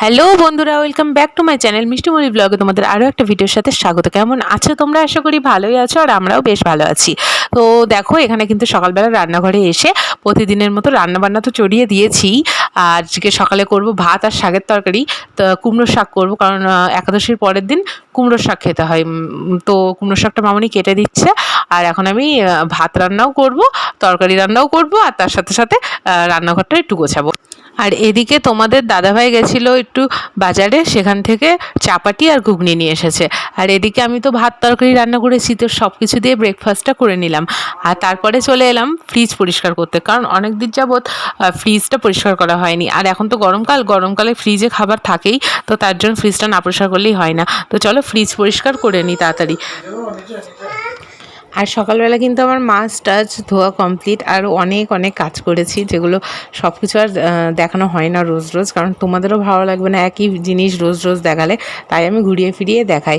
Hello বন্ধুরা, welcome back to my channel Mishtimoni ব্লগে তোমাদের আরও একটা ভিডিওর সাথে স্বাগত। কেমন আছো তোমরা? আশা করি ভালোই আছো, আর আমরাও বেশ ভালো আছি। তো দেখো, এখানে কিন্তু সকালবেলা রান্নাঘরে এসে প্রতিদিনের মতো রান্নাবান্না তো চড়িয়ে দিয়েছি। আজকে সকালে করব ভাত আর শাকের তরকারি। তো কুমড়ো শাক করব, কারণ একাদশীর পরের দিন কুমড়ো শাক খেতে হয়। তো কুমড়ো শাকটা মামনি কেটে দিচ্ছে, আর এখন আমি ভাত রান্নাও করব, তরকারি রান্নাও করব, আর তার সাথে সাথে রান্নাঘরটা একটু গোছাবো। আর এদিকে তোমাদের দাদাভাই গেছিলো একটু বাজারে, সেখান থেকে চাপাটি আর ঘুগনি নিয়ে এসেছে। আর এদিকে আমি তো ভাত তরকারি রান্না করেছি, তো সব কিছু দিয়ে ব্রেকফাস্টটা করে নিলাম। আর তারপরে চলে এলাম ফ্রিজ পরিষ্কার করতে, কারণ অনেক দিন যাবৎ ফ্রিজটা পরিষ্কার করা হয়নি। আর এখন তো গরমকালে ফ্রিজে খাবার থাকেই, তো তার জন্য ফ্রিজটা না পরিষ্কার করলেই হয় না। তো চলো ফ্রিজ পরিষ্কার করে নিই তাড়াতাড়ি। আর সকালবেলা কিন্তু আমার মাছ টাছ ধোয়া কমপ্লিট, আর অনেক অনেক কাজ করেছি, যেগুলো সব কিছু আর দেখানো হয় না রোজ রোজ, কারণ তোমাদেরও ভালো লাগবে না একই জিনিস রোজ রোজ দেখালে, তাই আমি ঘুরিয়ে ফিরিয়ে দেখাই।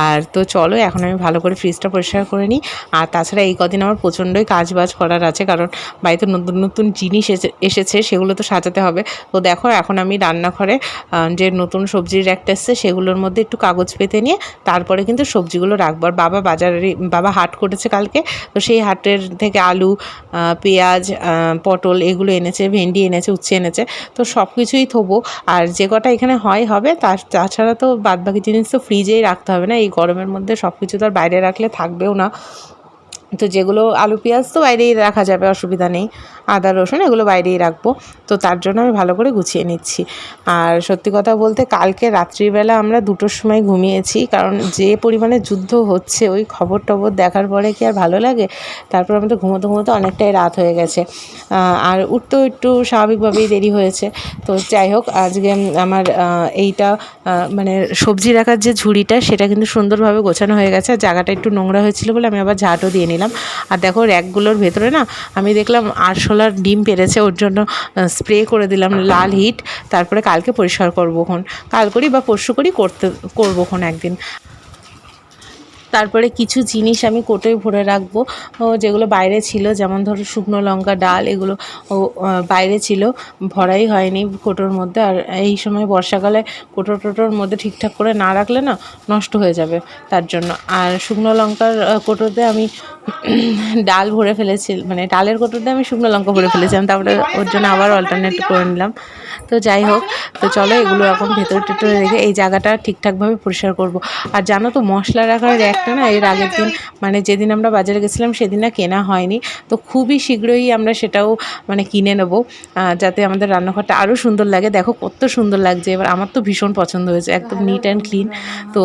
আর তো চলো এখন আমি ভালো করে ফ্রিজটা পরিষ্কার করে নিই। আর তাছাড়া এই কদিন আমার প্রচণ্ডই কাজবাজ করার আছে, কারণ বাড়িতে নতুন নতুন জিনিস এসেছে, সেগুলো তো সাজাতে হবে। তো দেখো এখন আমি রান্নাঘরে যে নতুন সবজির একটা এসছে, সেগুলোর মধ্যে একটু কাগজ পেতে নিয়ে তারপরে কিন্তু সবজিগুলো রাখবো। আর বাবা হাট করেছে কালকে, তো সেই হাটের থেকে আলু, পেঁয়াজ, পটল এগুলো এনেছে, ভেন্ডি এনেছে, উচ্ছে এনেছে। তো সব কিছুই থবো, আর যে কটা এখানে হবে, তাছাড়া তো বাদবাকি জিনিস তো ফ্রিজেই রাখতে হবে না, এই গরমের মধ্যে সব কিছু তো আর বাইরে রাখলে থাকবেও না। তো যেগুলো আলু পেঁয়াজ তো বাইরেই রাখা যাবে, অসুবিধা নেই, আদা রসুন এগুলো বাইরেই রাখবো। তো তার জন্য আমি ভালো করে গুছিয়ে নিচ্ছি। আর সত্যি কথা বলতে কালকে রাত্রিবেলা আমরা 2টোর সময় ঘুমিয়েছি, কারণ যে পরিমাণে যুদ্ধ হচ্ছে ওই খবর টবর দেখার পরে কি আর ভালো লাগে। তারপর আমাদের ঘুমোতে ঘুমোতে অনেকটাই রাত হয়ে গেছে, আর উঠতেও একটু স্বাভাবিকভাবেই দেরি হয়েছে। তো যাই হোক, আজকে আমার এইটা মানে সবজি রাখার যে ঝুড়িটা, সেটা কিন্তু সুন্দরভাবে গোছানো হয়ে গেছে। আর জায়গাটা একটু নোংরা হয়েছিল বলে আমি আবার ঝাঁটও দিয়ে নিলাম। আর দেখো র্যাকগুলোর ভেতরে না আমি দেখলাম আরশোলার ডিম পেড়েছে, ওর জন্য স্প্রে করে দিলাম লাল হিট। তারপরে কালকে পরিষ্কার করবো, কাল করি বা পরশু করি করবো একদিন। তারপরে কিছু জিনিস আমি কোটোয় ভরে রাখবো, যেগুলো বাইরে ছিল, যেমন ধরো শুকনো লঙ্কা, ডাল, এগুলো বাইরে ছিল, ভরাই হয়নি কোটোর মধ্যে। আর এই সময় বর্ষাকালে টোটোর মধ্যে ঠিকঠাক করে না রাখলে না নষ্ট হয়ে যাবে, তার জন্য। আর শুকনো লঙ্কার কোটোতে আমি ডাল ভরে ফেলেছি, মানে ডালের কোটোতে আমি শুকনো লঙ্কা ভরে ফেলেছিলাম, তারপরে ওর জন্য আবার অল্টারনেট করে নিলাম। তো যাই হোক, তো চলো এগুলো এখন ভেতরে রেখে এই জায়গাটা ঠিকঠাকভাবে পরিষ্কার করব। আর জানো তো মশলা রাখার র্যাকটা না এর আগের দিন, মানে যেদিন আমরা বাজারে গেছিলাম সেদিন না কেনা হয়নি। তো খুবই শীঘ্রই আমরা সেটাও মানে কিনে নেবো, যাতে আমাদের রান্নাঘরটা আরও সুন্দর লাগে। দেখো কত সুন্দর লাগছে, এবার আমার তো ভীষণ পছন্দ হয়েছে, একদম নিট অ্যান্ড ক্লিন। তো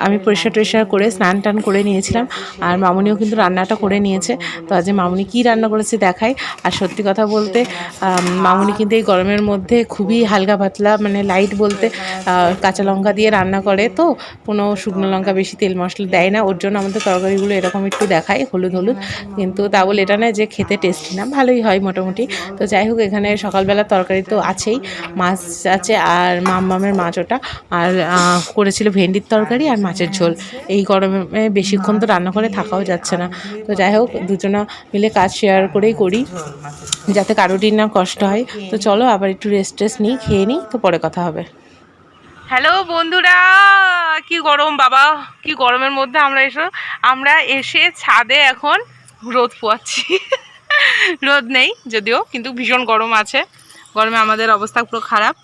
আমি পরিষ্কার টরিষ্কার করে স্নান টান করে নিয়েছিলাম, আর মামুনিও কিন্তু রান্নাটা করে নিয়েছে। তো আজ মামুনি কী রান্না করেছে দেখাই। আর সত্যি কথা বলতে মামুনি কিন্তু এই গরমের মধ্যে খুবই হালকা পাতলা, মানে লাইট বলতে কাঁচা লঙ্কা দিয়ে রান্না করে, তো কোনো শুকনো লঙ্কা বেশি তেল মশলা দেয় না, ওর জন্য আমাদের তরকারিগুলো এরকম একটু দেখায় হলুদ হলুদ। কিন্তু তা বলে এটা না যে খেতে টেস্টি না, ভালোই হয় মোটামুটি। তো যাই হোক, এখানে সকালবেলা তরকারি তো আছেই, মাছ আছে, আর মামের মাছ ওটা, আর করেছিল ভেন্ডির তরকারি আর মাছের ঝোল। এই গরমে বেশিক্ষণ তো রান্না করে থাকাও যাচ্ছে না। তো যাই হোক, দুজনা মিলে কাজ শেয়ার করেই করি, যাতে কারোরই না কষ্ট হয়। তো চলো আবার একটু রেস্ট নিই, খেয়ে নিই, তো পরে কথা হবে। হ্যালো বন্ধুরা, কি গরম বাবা, কি গরমের মধ্যে আমরা এসে ছাদে এখন রোদ পোয়াচ্ছি। রোদ নেই যদিও, কিন্তু ভীষণ গরম আছে, গরমে আমাদের অবস্থা পুরো খারাপ।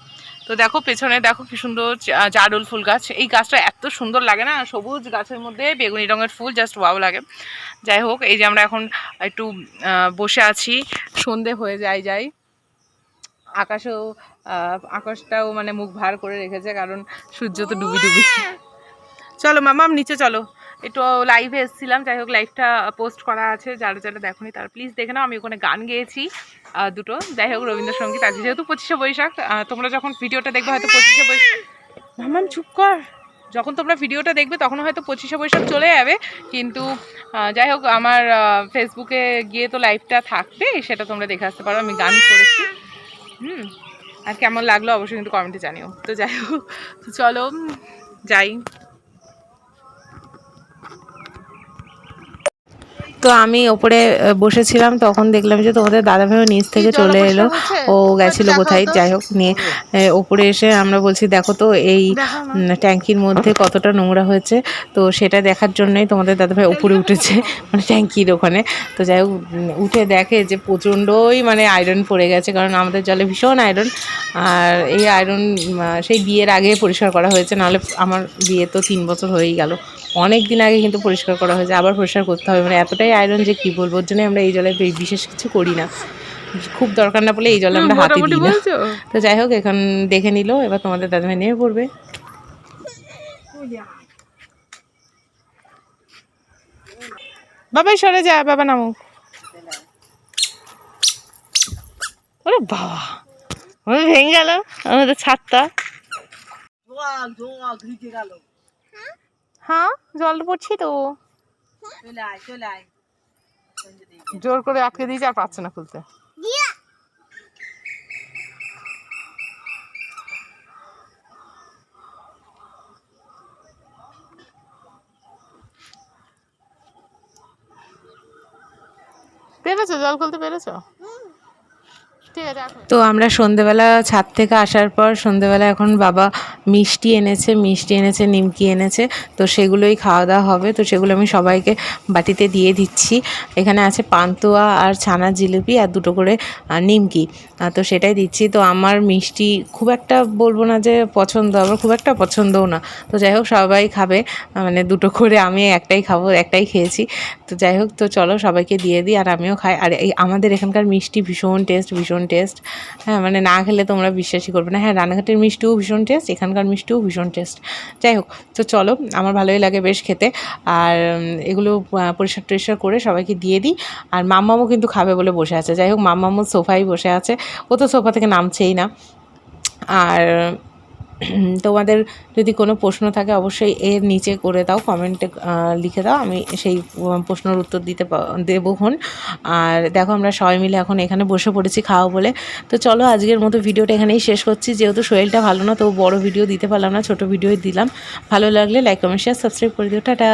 তো দেখো পেছনে দেখো কি সুন্দর জারুল ফুল গাছ, এই গাছটা এত সুন্দর লাগে না, সবুজ গাছের মধ্যে বেগুনি রঙের ফুল, জাস্ট ওয়াও লাগে। যাই হোক, এই যে আমরা এখন একটু বসে আছি, সন্ধে হয়ে যায়, আকাশটাও মানে মুখ ভার করে রেখেছে, কারণ সূর্য তো ডুবি। চলো মামাম নিচে চলো, একটু লাইভে এসেছিলাম। যাই হোক, লাইভটা পোস্ট করা আছে, যারা যারা দেখোনি তারা প্লিজ দেখে নাও। আমি ওখানে গান গেয়েছি দুটো, যাই হোক রবীন্দ্রসঙ্গীত। আজকে যেহেতু 25শে বৈশাখ, তোমরা যখন ভিডিওটা দেখবে হয়তো 25শে বৈশাখ, মামাম চুপ কর, যখন তোমরা ভিডিওটা দেখবে তখন হয়তো 25শে বৈশাখ চলে যাবে। কিন্তু যাই হোক, আমার ফেসবুকে গিয়ে তো লাইভটা থাকবে, সেটা তোমরা দেখে আসতে পারো, আমি গান করেছি। আর কেমন লাগলো অবশ্যই কিন্তু কমেন্টে জানিও। তো যাই হোক, চলো যাই। তো আমি ওপরে বসেছিলাম, তখন দেখলাম যে তোমাদের দাদাভাইও নিচ থেকে চলে এলো। ও গেছিলো কোথায়, যাই হোক নিয়ে ওপরে এসে আমরা বলছি দেখো তো এই ট্যাঙ্কির মধ্যে কতটা নোংরা হয়েছে। তো সেটা দেখার জন্যই তোমাদের দাদাভাই উপরে উঠেছে, মানে ট্যাঙ্কির ওখানে। তো যাই হোক উঠে দেখে যে প্রচণ্ডই মানে আয়রন পড়ে গেছে, কারণ আমাদের জলে ভীষণ আয়রন। আর এই আয়রন সেই বিয়ের আগে পরিষ্কার করা হয়েছে, নাহলে আমার বিয়ে তো 3 বছর হয়েই গেল, অনেক দিন আগে কিন্তু পরিষ্কার করা হয়েছে, আবার পরিষ্কার করতে হবে। মানে এতটাই আয়রন যে কী বলবো, ওর জন্য আমরা এই জলে বিশেষ কিছু করি না, খুব দরকার না পড়লে এই জলে আমরা হাতে দিই না। তো যাই হোক এখন দেখে নিল, এবার তোমাদের দাদাভাই নেমে পড়বে। বাবাই সরে যা, বাবা নামুক। ওরে বাবা, ভেঙে গেল আমাদের ছাদটা। হ্যাঁ জল পড়ছি তো, জোর করে আটকে দিয়েছে আর পাচ্ছে না খুলতে। পেরেছো জল খুলতে পেরেছো? তো আমরা সন্ধেবেলা ছাদ থেকে আসার পর সন্ধেবেলা এখন বাবা মিষ্টি এনেছে, নিমকি এনেছে। তো সেগুলোই খাওয়া দাওয়া হবে। তো সেগুলো আমি সবাইকে বাটিতে দিয়ে দিচ্ছি। এখানে আছে পান্তুয়া আর ছানার জিলিপি আর 2টো করে নিমকি। তো সেটাই দিচ্ছি। তো আমার মিষ্টি খুব একটা বলবো না যে পছন্দ, আমার খুব একটা পছন্দও না। তো যাই হোক সবাই খাবে, মানে 2টো করে, আমি একটাই খাবো, একটাই খেয়েছি। তো যাই হোক, তো চলো সবাইকে দিয়ে দিই আর আমিও খাই। আর এই আমাদের এখানকার মিষ্টি ভীষণ টেস্ট। হ্যাঁ মানে না খেলে তোমরা বিশ্বাসই করবে না। হ্যাঁ রানাঘাটের মিষ্টিও ভীষণ টেস্ট, এখানকার মিষ্টিও ভীষণ টেস্ট। যাই হোক, তো চলো, আমার ভালোই লাগে বেশ খেতে। আর এগুলো পরিষ্কার করে সবাইকে দিয়ে দিই। আর মাম্মামও কিন্তু খাবে বলে বসে আছে। যাই হোক মাম্মামও সোফায় বসে আছে, ও তো সোফা থেকে নামছেই না। আর তোমাদের যদি কোনো প্রশ্ন থাকে অবশ্যই এর নিচে করে দাও, কমেন্টে লিখে দাও, আমি সেই প্রশ্নের উত্তর দেবো খন। আর দেখো আমরা সবাই মিলে এখন এখানে বসে পড়েছি খাওয়া বলে। তো চলো আজকের মতো ভিডিওটা এখানেই শেষ করছি, যেহেতু শরীরটা ভালো না তো বড় ভিডিও দিতে পারলাম না, ছোট ভিডিওই দিলাম। ভালো লাগলে লাইক কমেন্ট শেয়ার সাবস্ক্রাইব করে দিও। টাটা।